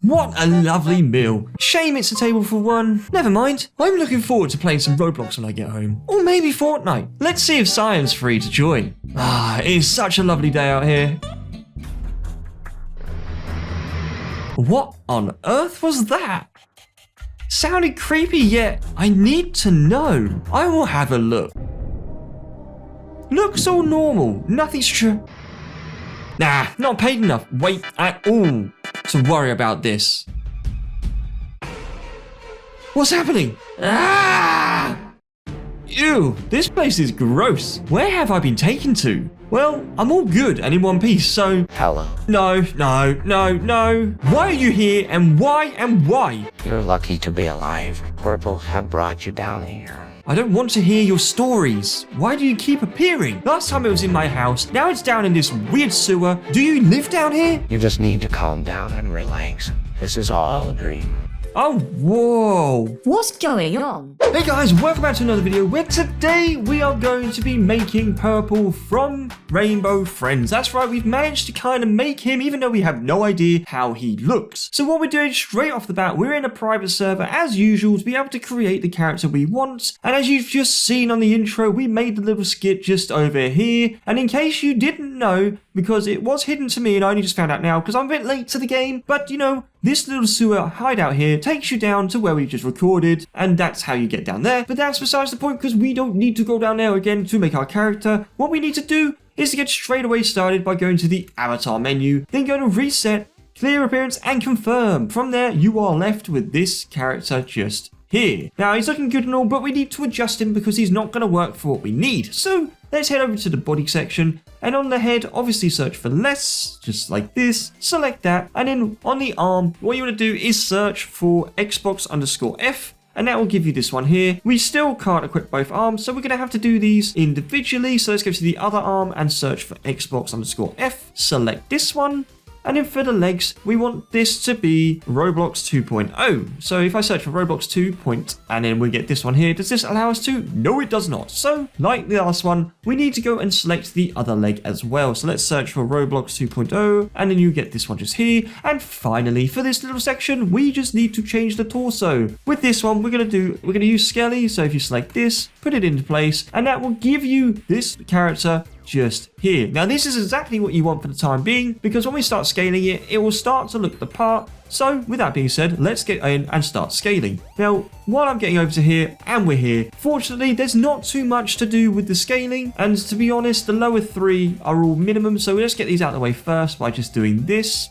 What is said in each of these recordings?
What a lovely meal. Shame it's a table for one. Never mind. I'm looking forward to playing some Roblox when I get home. Or maybe Fortnite. Let's see if Sion's free to join. It is such a lovely day out here. What on earth was that? Sounded creepy, yet I need to know. I will have a look. Looks all normal. Nothing's true. Nah, not paid enough weight at all to worry about this. What's happening? Ew, this place is gross. Where have I been taken to? Well, I'm all good and in one piece, so... Hello. No. Why are you here and why? You're lucky to be alive. Purple have brought you down here. I don't want to hear your stories. Why do you keep appearing? Last time it was in my house, now it's down in this weird sewer. Do you live down here? You just need to calm down and relax. This is all a dream. Oh, whoa. What's going on? Hey guys, welcome back to another video where today we are going to be making Purple from Rainbow Friends. That's right, we've managed to kind of make him even though we have no idea how he looks. So what we're doing straight off the bat, we're in a private server as usual to be able to create the character we want. And as you've just seen on the intro, we made the little skit just over here. And in case you didn't know, because it was hidden to me and I only just found out now because I'm a bit late to the game, but you know, this little sewer hideout here takes you down to where we just recorded, and that's how you get down there. But that's besides the point because we don't need to go down there again to make our character. What we need to do is to get straight away started by going to the avatar menu, then go to reset, clear appearance, and confirm. From there, you are left with this character just here. Now, he's looking good and all, but we need to adjust him because he's not going to work for what we need. So let's head over to the body section, and on the head, obviously search for less, just like this, select that, and then on the arm, what you want to do is search for Xbox_F, and that will give you this one here. We still can't equip both arms, so we're going to have to do these individually. So let's go to the other arm and search for Xbox_F, select this one. And then for the legs, we want this to be Roblox 2.0. So if I search for Roblox 2. And then we get this one here, does this allow us to? No, it does not. So like the last one, we need to go and select the other leg as well. So let's search for Roblox 2.0, and then you get this one just here. And finally, for this little section, we just need to change the torso. With this one, we're gonna use Skelly. So if you select this, put it into place, and that will give you this character just here. Now this is exactly what you want for the time being, because when we start scaling it, it will start to look the part. So with that being said, let's get in and start scaling. Now, while I'm getting over to here and we're here, fortunately there's not too much to do with the scaling, and to be honest, the lower three are all minimum, so let's get these out of the way first by just doing this.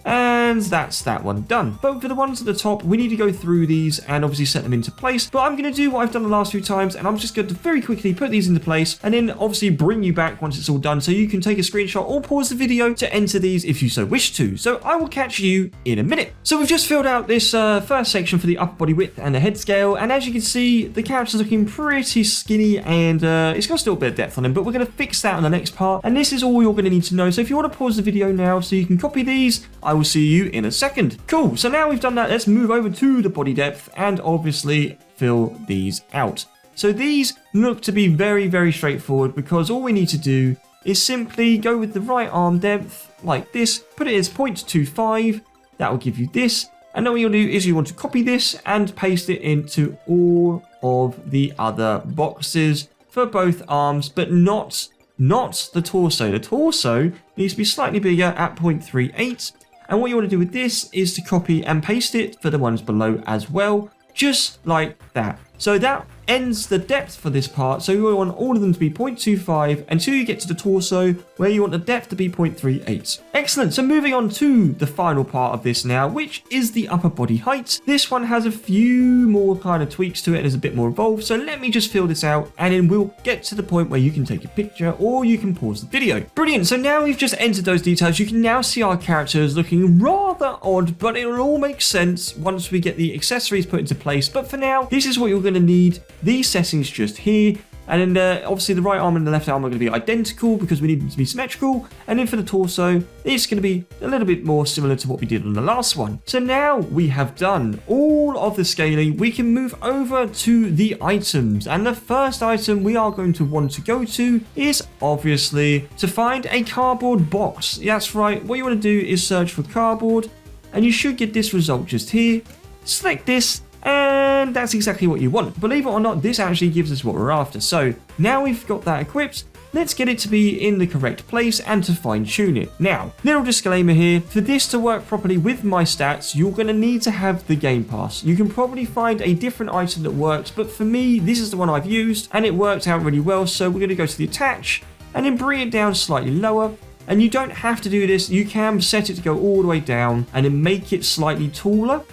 And that's that one done. But for the ones at the top, we need to go through these and obviously set them into place. But I'm going to do what I've done the last few times, and I'm just going to very quickly put these into place and then obviously bring you back once it's all done, so you can take a screenshot or pause the video to enter these if you so wish to. So I will catch you in a minute. So we've just filled out this first section for the upper body width and the head scale, and as you can see, the character's looking pretty skinny, and it's got still a bit of depth on him, but we're going to fix that in the next part, and this is all you're going to need to know. So if you want to pause the video now so you can copy these, I will see you in a second. Cool, so now we've done that, let's move over to the body depth and obviously fill these out. So these look to be very, very straightforward, because all we need to do is simply go with the right arm depth like this, put it as 0.25, that will give you this, and then what you'll do is you want to copy this and paste it into all of the other boxes for both arms, but not the torso. The torso needs to be slightly bigger at 0.38. And what you want to do with this is to copy and paste it for the ones below as well, just like that. So that ends the depth for this part. So you want all of them to be 0.25 until you get to the torso, where you want the depth to be 0.38. Excellent. So moving on to the final part of this now, which is the upper body height. This one has a few more kind of tweaks to it and is a bit more involved. So let me just fill this out, and then we'll get to the point where you can take a picture or you can pause the video. Brilliant. So now we've just entered those details. You can now see our characters looking rather odd, but it will all make sense once we get the accessories put into place. But for now, this is what you're going to need. These settings just here, and then obviously the right arm and the left arm are going to be identical because we need them to be symmetrical, and then for the torso it's going to be a little bit more similar to what we did on the last one. So now we have done all of the scaling, we can move over to the items, and the first item we are going to want to go to is obviously to find a cardboard box. That's right, what you want to do is search for cardboard, and you should get this result just here. Select this, and that's exactly what you want. Believe it or not, this actually gives us what we're after. So now we've got that equipped, let's get it to be in the correct place and to fine tune it. Now, little disclaimer here, for this to work properly with my stats, you're going to need to have the Game Pass. You can probably find a different item that works, but for me, this is the one I've used and it worked out really well. So we're going to go to the attach and then bring it down slightly lower. And you don't have to do this, you can set it to go all the way down and then make it slightly taller.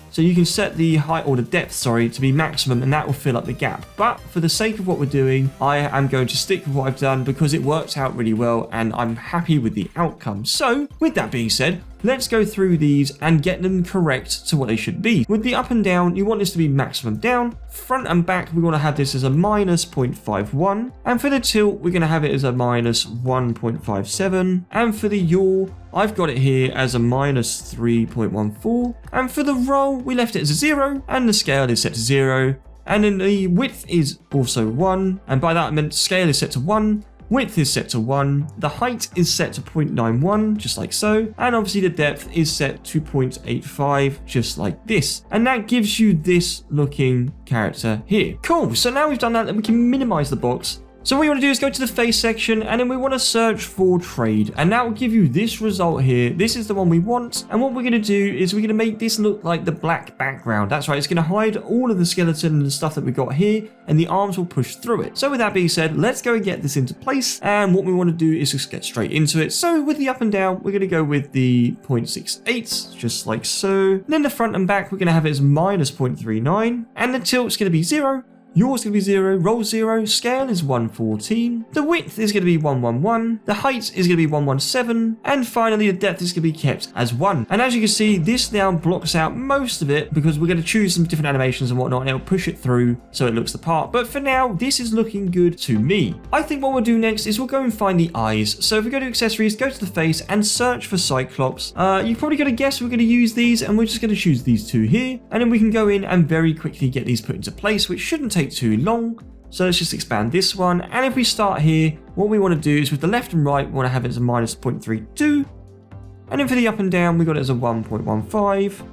So you can set the height or the depth, sorry, to be maximum and that will fill up the gap. But for the sake of what we're doing, I am going to stick with what I've done because it works out really well and I'm happy with the outcome. So with that being said, let's go through these and get them correct to what they should be. With the up and down, you want this to be maximum down. Front and back, we want to have this as a minus 0.51. And for the tilt, we're going to have it as a minus 1.57. And for the yaw, I've got it here as a minus 3.14. And for the roll, we left it as a 0. And the scale is set to 0. And then the width is also 1. And by that I meant scale is set to 1. Width is set to 1, the height is set to 0.91, just like so, and obviously the depth is set to 0.85, just like this. And that gives you this looking character here. Cool, so now we've done that, then we can minimize the box. So what you want to do is go to the face section and then we want to search for trade, and that will give you this result here. This is the one we want, and what we're going to do is we're going to make this look like the black background. That's right, it's going to hide all of the skeleton and the stuff that we got here, and the arms will push through it. So with that being said, let's go and get this into place, and what we want to do is just get straight into it. So with the up and down, we're going to go with the 0.68, just like so. And then the front and back, we're going to have it as minus 0.39, and the tilt's going to be 0. Yours going to be 0, roll 0, scale is 114, the width is going to be 111, the height is going to be 117, and finally the depth is going to be kept as 1. And as you can see, this now blocks out most of it because we're going to choose some different animations and whatnot and it'll push it through so it looks the part. But for now, this is looking good to me. I think what we'll do next is we'll go and find the eyes. So if we go to accessories, go to the face and search for Cyclops. You've probably got to guess we're going to use these, and we're just going to choose these two here. And then we can go in and very quickly get these put into place, which shouldn't take too long. So let's just expand this one, and if we start here, what we want to do is with the left and right, we want to have it as a minus 0.32, and then for the up and down, we got it as a 1.15,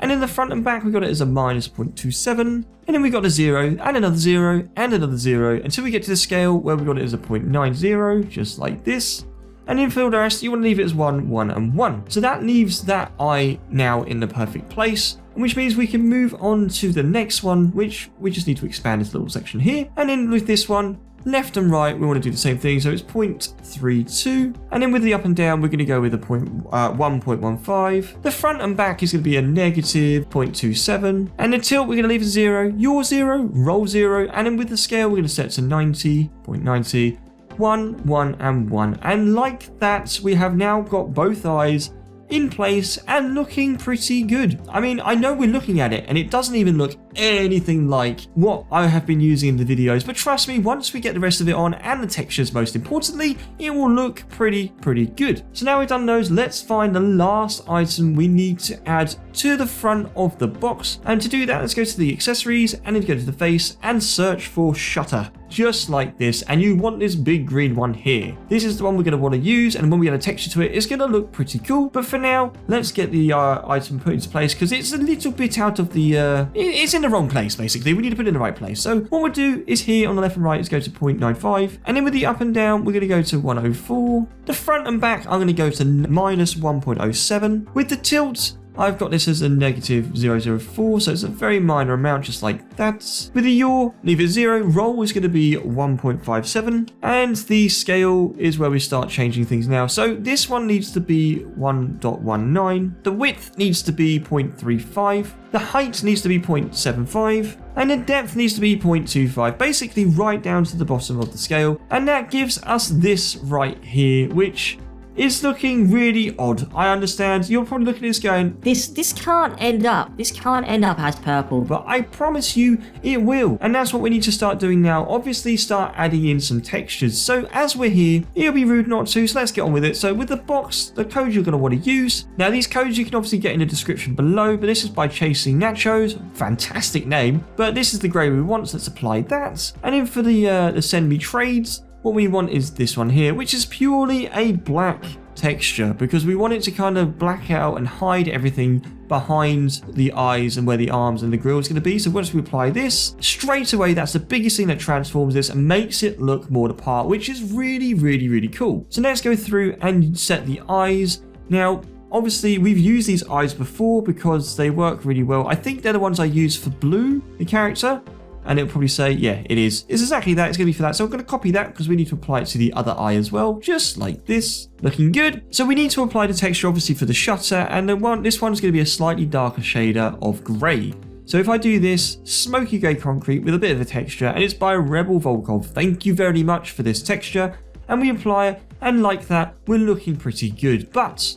and in the front and back, we got it as a minus 0.27, and then we got a 0, and another 0, and another 0, until we get to the scale where we got it as a 0.90, just like this. And in for the rest, you want to leave it as 1, 1, and 1. So that leaves that eye now in the perfect place, which means we can move on to the next one, which we just need to expand this little section here. And then with this one, left and right, we want to do the same thing. So it's 0.32. And then with the up and down, we're going to go with a 1.15. The front and back is going to be a negative 0.27. And the tilt, we're going to leave it 0, your 0, roll 0. And then with the scale, we're going to set to 90.90. 1, 1, and 1. And like that, we have now got both eyes in place and looking pretty good. I mean, I know we're looking at it and it doesn't even look anything like what I have been using in the videos, but trust me, once we get the rest of it on and the textures most importantly, it will look pretty good. So now we've done those, let's find the last item we need to add to the front of the box. And to do that, let's go to the accessories and then go to the face and search for shutter. Just like this, and you want this big green one here. This is the one we're going to want to use, and when we add a texture to it, it's going to look pretty cool. But for now, let's get the item put into place because it's a little bit out of the it's in the wrong place basically. We need to put it in the right place. So what we'll do is here on the left and right is go to 0.95, and then with the up and down, we're going to go to 104. The front and back, I'm going to go to minus 1.07. With the tilt, I've got this as a negative 0.04, so it's a very minor amount, just like that. With the yaw, leave it 0. Roll is going to be 1.57, and the scale is where we start changing things now. So this one needs to be 1.19. The width needs to be 0.35. The height needs to be 0.75. And the depth needs to be 0.25, basically right down to the bottom of the scale. And that gives us this right here, which is looking really odd. I understand. You're probably looking at this going, This can't end up. This can't end up as purple. but I promise you it will. And that's what we need to start doing now. Obviously start adding in some textures. So as we're here, it'll be rude not to, so let's get on with it. So with the box, the code you're going to want to use. Now these codes you can obviously get in the description below, but this is by Chasing Nachos. Fantastic name. But this is the grade we want, so let's apply that. And then for the send me trades, what we want is this one here, which is purely a black texture because we want it to kind of black out and hide everything behind the eyes and where the arms and the grill is going to be. So once we apply this, straight away, that's the biggest thing that transforms this and makes it look more the part, which is really cool. So let's go through and set the eyes. Now, obviously, we've used these eyes before because they work really well. I think they're the ones I use for Blue, the character. And it'll probably say, yeah, it is. It's exactly that. It's going to be for that. So I'm going to copy that because we need to apply it to the other eye as well, just like this. Looking good. So we need to apply the texture, obviously, for the shutter. And this one's going to be a slightly darker shader of grey. So if I do this, smoky grey concrete with a bit of a texture, and it's by Rebel Volkov. Thank you very much for this texture. And we apply it, and like that, we're looking pretty good. But,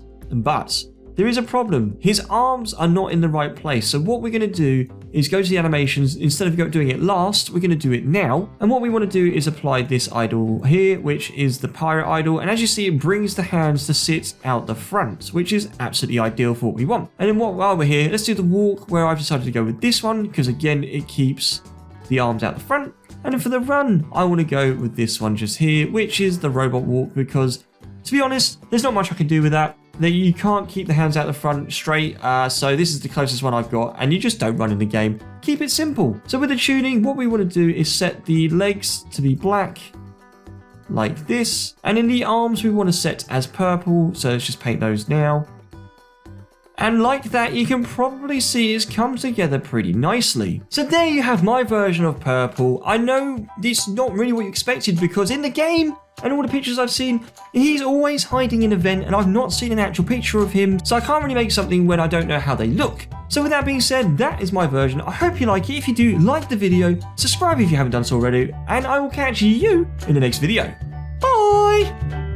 there is a problem. His arms are not in the right place. So what we're going to do is go to the animations. Instead of doing it last, we're going to do it now. And what we want to do is apply this idol here, which is the pirate idol. And as you see, it brings the hands to sit out the front, which is absolutely ideal for what we want. And then while we're here, let's do the walk, where I've decided to go with this one because again, it keeps the arms out the front. And then for the run, I want to go with this one just here, which is the robot walk, because to be honest, there's not much I can do with that. You can't keep the hands out the front straight, so this is the closest one I've got, and you just don't run in the game. Keep it simple. So with the tuning, what we want to do is set the legs to be black, like this, and in the arms we want to set as purple, so let's just paint those now. And like that, you can probably see it's come together pretty nicely. So there you have my version of purple. I know it's not really what you expected because in the game, and all the pictures I've seen, he's always hiding in a vent and I've not seen an actual picture of him, so I can't really make something when I don't know how they look. So with that being said, that is my version. I hope you like it. If you do, like the video, subscribe if you haven't done so already, and I will catch you in the next video. Bye!